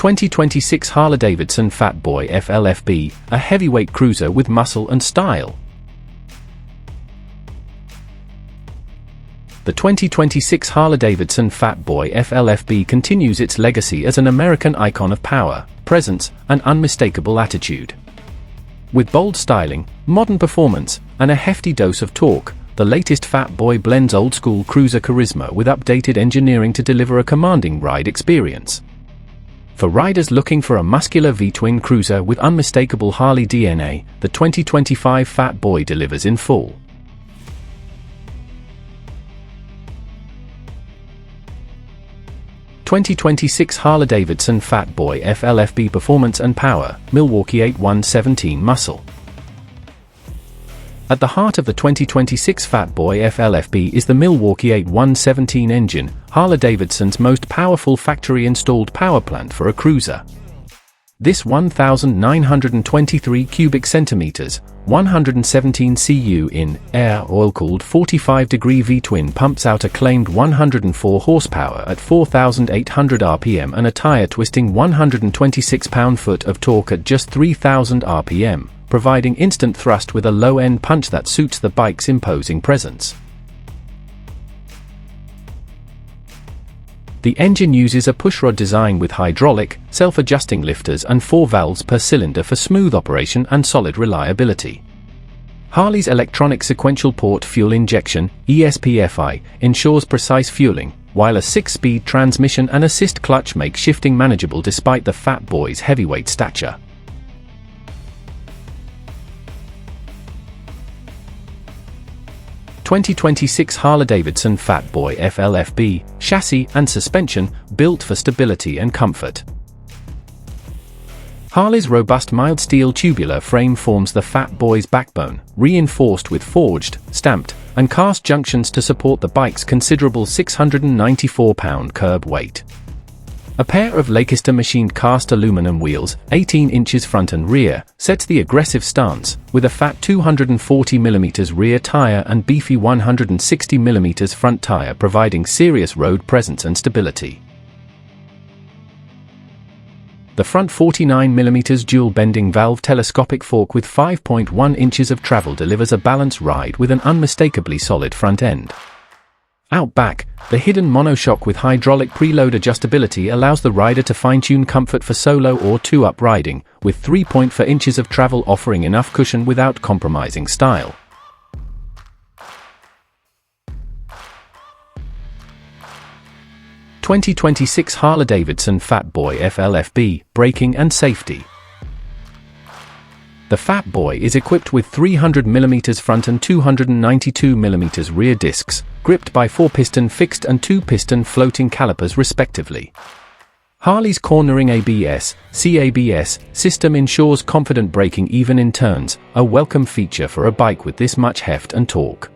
2026 Harley-Davidson Fat Boy FLFB, a heavyweight cruiser with muscle and style. The 2026 Harley-Davidson Fat Boy FLFB continues its legacy as an American icon of power, presence, and unmistakable attitude. With bold styling, modern performance, and a hefty dose of torque, the latest Fat Boy blends old-school cruiser charisma with updated engineering to deliver a commanding ride experience. For riders looking for a muscular V-twin cruiser with unmistakable Harley DNA, the 2025 Fat Boy delivers in full. '26 Harley-Davidson Fat Boy FLFB Performance and Power, Milwaukee-Eight 117 Muscle. At the heart of the 2026 Fat Boy FLFB is the Milwaukee-Eight 117 engine, Harley-Davidson's most powerful factory-installed power plant for a cruiser. This 1,923 cubic centimeters, 117 cu in air oil-cooled 45-degree V-twin pumps out a claimed 104 horsepower at 4,800 rpm and a tire-twisting 126 pound-foot of torque at just 3,000 rpm, providing instant thrust with a low-end punch that suits the bike's imposing presence. The engine uses a pushrod design with hydraulic, self-adjusting lifters and 4 valves per cylinder for smooth operation and solid reliability. Harley's electronic sequential port fuel injection, ESPFI, ensures precise fueling, while a 6-speed transmission and assist clutch make shifting manageable despite the Fat Boy's heavyweight stature. '26 Harley-Davidson Fat Boy FLFB, chassis and suspension, built for stability and comfort. Harley's robust mild steel tubular frame forms the Fat Boy's backbone, reinforced with forged, stamped, and cast junctions to support the bike's considerable 694-pound curb weight. A pair of Lancaster machined cast aluminum wheels, 18 inches front and rear, sets the aggressive stance, with a fat 240mm rear tire and beefy 160mm front tire providing serious road presence and stability. The front 49mm dual-bending valve telescopic fork with 5.1 inches of travel delivers a balanced ride with an unmistakably solid front end. Out back, the hidden monoshock with hydraulic preload adjustability allows the rider to fine-tune comfort for solo or two-up riding, with 3.4 inches of travel offering enough cushion without compromising style. '26 Harley-Davidson Fat Boy FLFB, Braking and Safety. The Fat Boy is equipped with 300mm front and 292mm rear discs, gripped by 4-piston fixed and 2-piston floating calipers respectively. Harley's cornering ABS, CABS, system ensures confident braking even in turns, a welcome feature for a bike with this much heft and torque.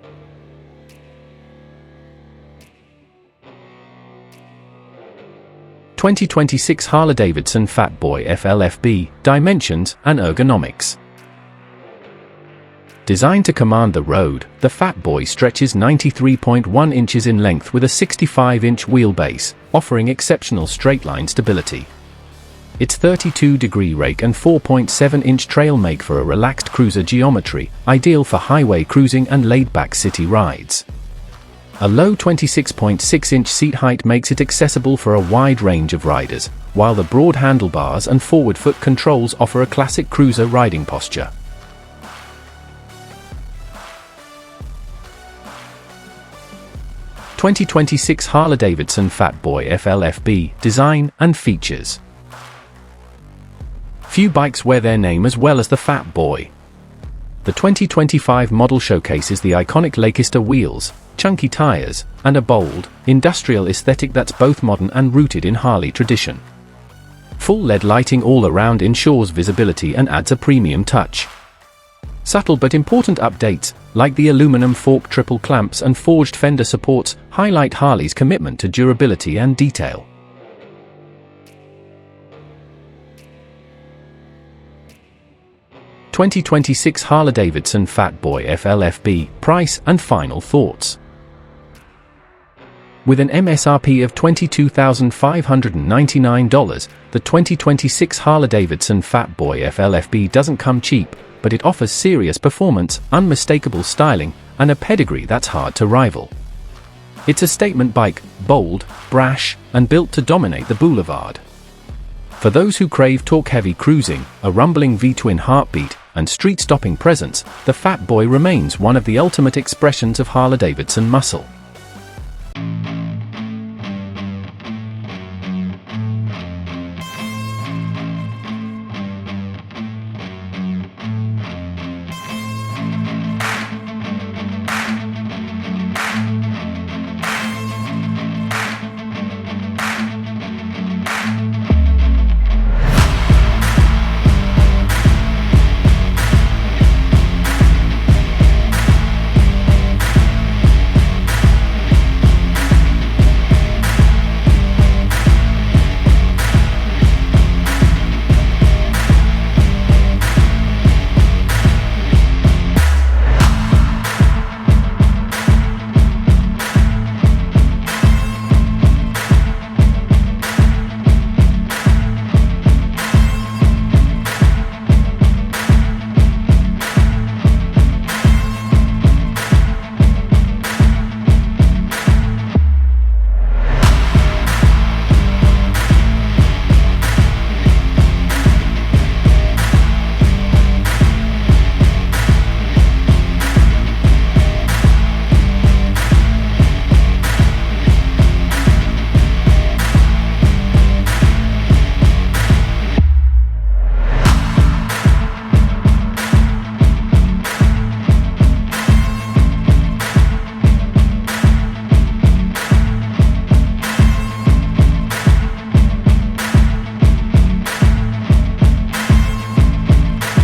'26 Harley-Davidson Fat Boy FLFB, Dimensions and Ergonomics. Designed to command the road, the Fat Boy stretches 93.1 inches in length with a 65-inch wheelbase, offering exceptional straight-line stability. Its 32-degree rake and 4.7-inch trail make for a relaxed cruiser geometry, ideal for highway cruising and laid-back city rides. A low 26.6-inch seat height makes it accessible for a wide range of riders, while the broad handlebars and forward foot controls offer a classic cruiser riding posture. '26 Harley-Davidson Fat Boy FLFB, Design and Features. Few bikes wear their name as well as the Fat Boy. The 2025 model showcases the iconic Lancaster wheels, chunky tires, and a bold, industrial aesthetic that's both modern and rooted in Harley tradition. Full LED lighting all around ensures visibility and adds a premium touch. Subtle but important updates, like the aluminum fork triple clamps and forged fender supports, highlight Harley's commitment to durability and detail. '26 Harley-Davidson Fat Boy FLFB, Price and Final Thoughts. With an MSRP of $22,599, the 2026 Harley-Davidson Fat Boy FLFB doesn't come cheap, but it offers serious performance, unmistakable styling, and a pedigree that's hard to rival. It's a statement bike, bold, brash, and built to dominate the boulevard. For those who crave torque-heavy cruising, a rumbling V-twin heartbeat, and street-stopping presence, the Fat Boy remains one of the ultimate expressions of Harley-Davidson muscle.